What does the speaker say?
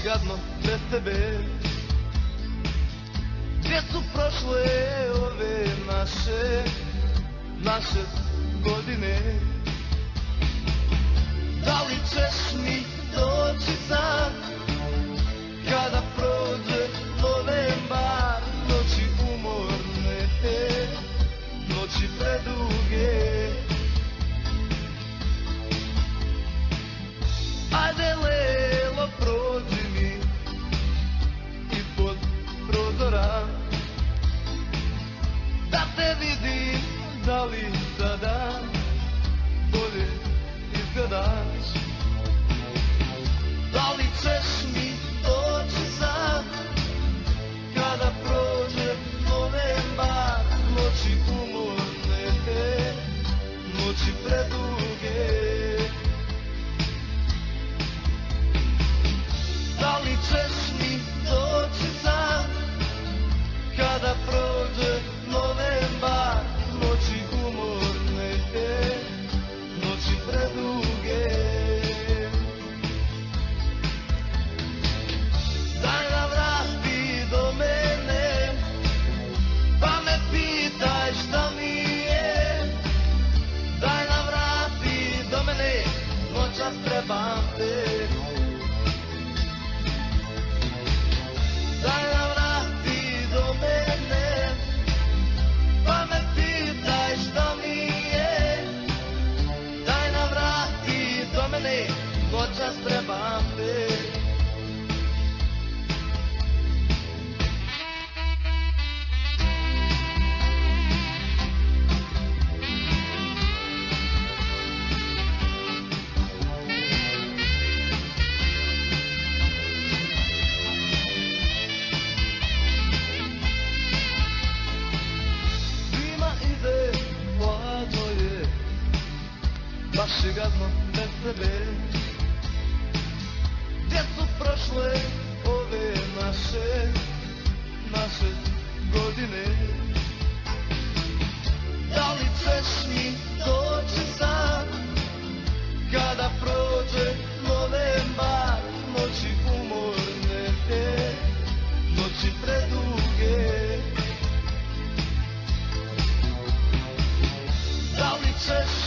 gadno bez tebe. Gdje su prošle ove naše godine? Da li ćeš mi doći sad kada prođe novembar? Noći umorne, noći preduge. Ajde lelo prođi mi ispod prozora, da te vidim, da li sada bolje izgledaš. Da li ćeš mi doći sad kada prođe novembar? Noći umorne, noći preduge. Da li ćeš mi doći sad kada prođe novembar? Noći umorne, noći preduge. Daj navrati do mene, pa me pitaj šta mi je. Daj navrati do mene, noćas trebam te. Daj navrati do mene, pa me pitaj šta mi je. Daj navrati do mene, noćas trebam te. Baš je gadno bez tebe. Gdje su prošle ove naše godine? Da li ćeš mi doći sad kada prođe novembar? Noći umorne, noći preduge. Da li ćeš